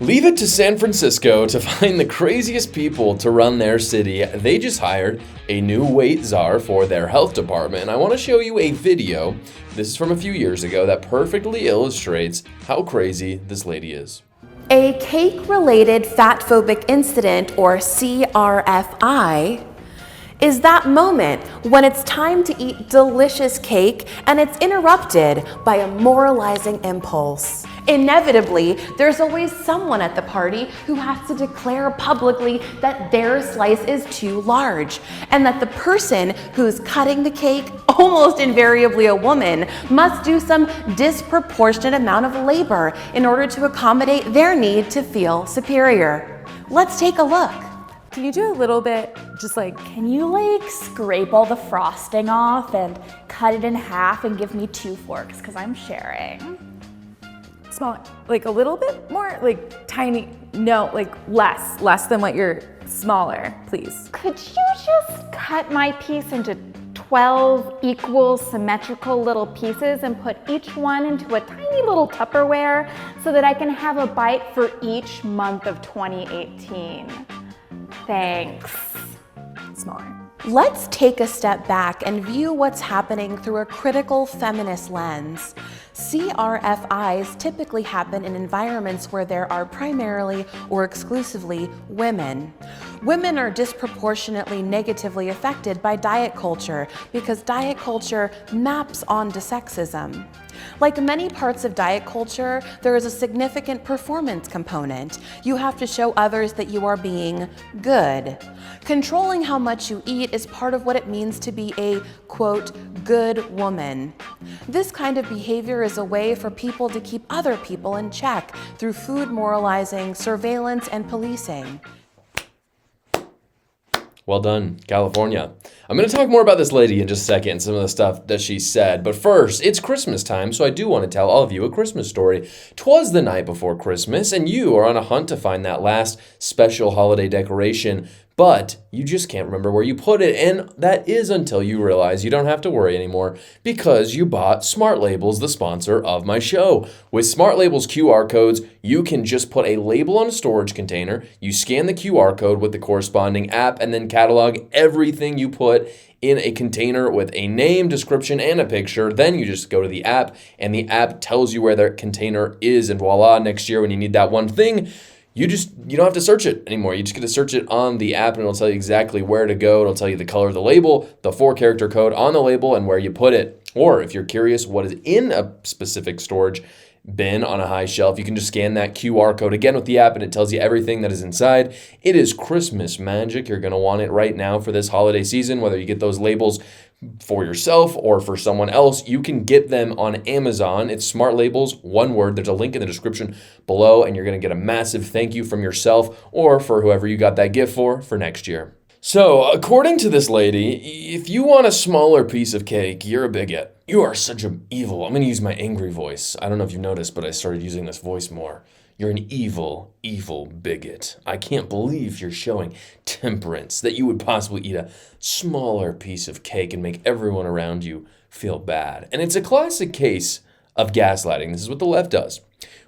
Leave it to San Francisco to find the craziest people to run their city. They just hired a new weight czar for their health department, and I want to show you a video. This is from a few years ago that perfectly illustrates how crazy this lady is. A cake-related fatphobic incident, or CRFI, is that moment when it's time to eat delicious cake and it's interrupted by a moralizing impulse. Inevitably, there's always someone at the party who has to declare publicly that their slice is too large, and that the person who's cutting the cake, almost invariably a woman, must do some disproportionate amount of labor in order to accommodate their need to feel superior. Let's take a look. Can you do a little bit, can you scrape all the frosting off and cut it in half and give me 2 forks, because I'm sharing. Small, a little bit more, tiny, no, less than what you're smaller, please. Could you just cut my piece into 12 equal symmetrical little pieces and put each one into a tiny little Tupperware so that I can have a bite for each month of 2018? Thanks. Smaller. Let's take a step back and view what's happening through a critical feminist lens. CRFIs typically happen in environments where there are primarily or exclusively women. Women are disproportionately negatively affected by diet culture because diet culture maps onto sexism. Like many parts of diet culture, there is a significant performance component. You have to show others that you are being good. Controlling how much you eat is part of what it means to be a, quote, good woman. This kind of behavior is a way for people to keep other people in check through food moralizing, surveillance, and policing. Well done, California. I'm going to talk more about this lady in just a second and some of the stuff that she said. But first, it's Christmas time, so I do want to tell all of you a Christmas story. 'Twas the night before Christmas, and you are on a hunt to find that last special holiday decoration, but you just can't remember where you put it. And that is until you realize you don't have to worry anymore because you bought Smart Labels, the sponsor of my show. With Smart Labels QR codes, you can just put a label on a storage container, you scan the QR code with the corresponding app, and then catalog everything you put in a container with a name, description, and a picture. Then you just go to the app, and the app tells you where that container is, and voila, next year when you need that one thing, you don't have to search it anymore. You just get to search it on the app, and it'll tell you exactly where to go. It'll tell you the color of the label, the 4-character code on the label, and where you put it. Or if you're curious what is in a specific storage bin on a high shelf, you can just scan that QR code again with the app, and it tells you everything that is inside. It is Christmas magic. You're going to want it right now for this holiday season, whether you get those labels for yourself or for someone else. You can get them on Amazon. It's Smart Labels, one word. There's a link in the description below, and you're going to get a massive thank you from yourself or for whoever you got that gift for next year. So, according to this lady, if you want a smaller piece of cake, you're a bigot. You are such an evil. I'm going to use my angry voice. I don't know if you noticed, but I started using this voice more. You're an evil, evil bigot. I can't believe you're showing temperance, that you would possibly eat a smaller piece of cake and make everyone around you feel bad. And it's a classic case of gaslighting. This is what the left does.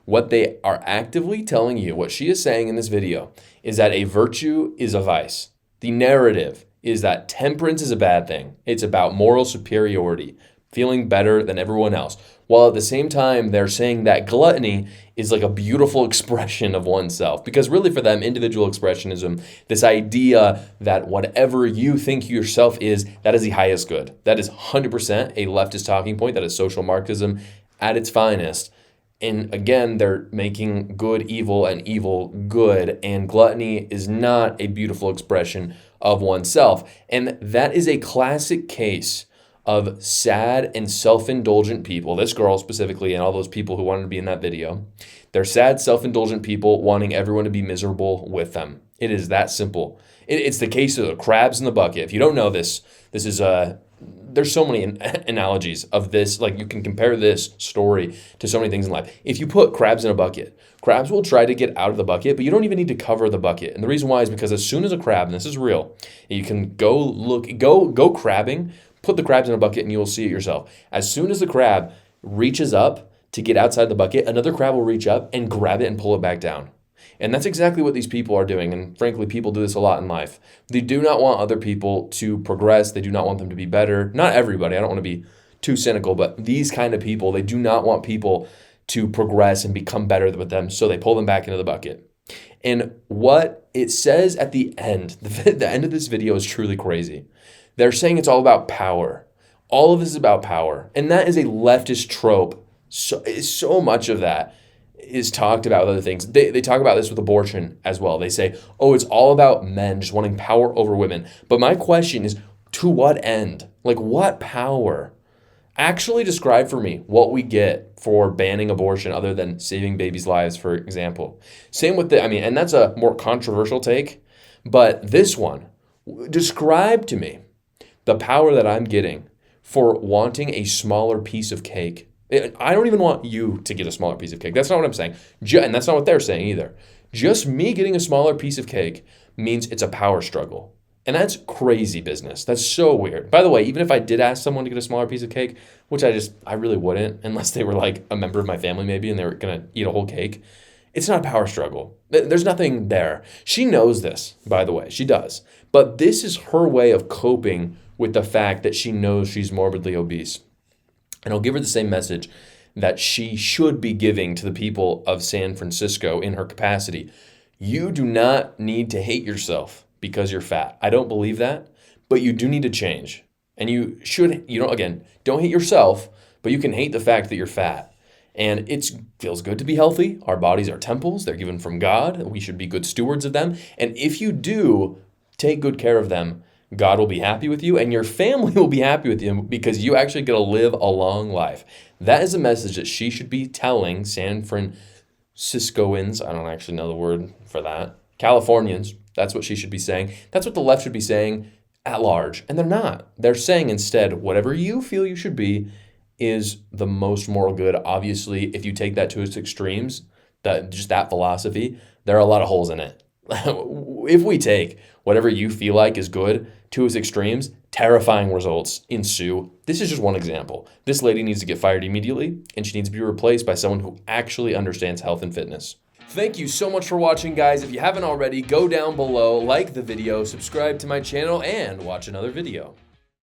What they are actively telling you, what she is saying in this video, is that a virtue is a vice. The narrative is that temperance is a bad thing. It's about moral superiority, feeling better than everyone else. While at the same time, they're saying that gluttony is like a beautiful expression of oneself. Because really for them, individual expressionism, this idea that whatever you think yourself is, that is the highest good. That is 100% a leftist talking point. That is social Marxism at its finest. And again, they're making good evil and evil good. And gluttony is not a beautiful expression of oneself. And that is a classic case of sad and self-indulgent people, this girl specifically and all those people who wanted to be in that video. They're sad, self-indulgent people wanting everyone to be miserable with them. It is that simple. It's the case of the crabs in the bucket. If you don't know this, there's so many analogies of this. Like, you can compare this story to so many things in life. If you put crabs in a bucket, crabs will try to get out of the bucket, but you don't even need to cover the bucket. And the reason why is because as soon as a crab, and this is real, you can go crabbing, put the crabs in a bucket and you will see it yourself. As soon as the crab reaches up to get outside the bucket, another crab will reach up and grab it and pull it back down. And that's exactly what these people are doing. And frankly, people do this a lot in life. They do not want other people to progress. They do not want them to be better. Not everybody. I don't want to be too cynical, but these kind of people, they do not want people to progress and become better with them. So they pull them back into the bucket. And what it says at the end, the end of this video is truly crazy. They're saying it's all about power. All of this is about power. And that is a leftist trope. So much of that is talked about with other things. They talk about this with abortion as well. They say, oh, it's all about men just wanting power over women. But my question is, to what end? Like, what power? Actually describe for me what we get for banning abortion other than saving babies' lives, for example. Same with and that's a more controversial take, but this one, describe to me the power that I'm getting for wanting a smaller piece of cake. I don't even want you to get a smaller piece of cake. That's not what I'm saying. And that's not what they're saying either. Just me getting a smaller piece of cake means it's a power struggle. And that's crazy business. That's so weird. By the way, even if I did ask someone to get a smaller piece of cake, which I really wouldn't, unless they were like a member of my family maybe and they were going to eat a whole cake, it's not a power struggle. There's nothing there. She knows this, by the way. She does. But this is her way of coping with the fact that she knows she's morbidly obese. And I'll give her the same message that she should be giving to the people of San Francisco in her capacity. You do not need to hate yourself because you're fat. I don't believe that, but you do need to change. And don't hate yourself, but you can hate the fact that you're fat. And it feels good to be healthy. Our bodies are temples. They're given from God. We should be good stewards of them. And if you do take good care of them, God will be happy with you and your family will be happy with you because you actually get to live a long life. That is a message that she should be telling San Franciscoans. I don't actually know the word for that. Californians. That's what she should be saying. That's what the left should be saying at large. And they're not. They're saying instead, whatever you feel you should be is the most moral good. Obviously, if you take that to its extremes, that philosophy, there are a lot of holes in it. If we take whatever you feel like is good to its extremes, terrifying results ensue. This is just one example. This lady needs to get fired immediately, and she needs to be replaced by someone who actually understands health and fitness. Thank you so much for watching, guys. If you haven't already, go down below, like the video, subscribe to my channel, and watch another video.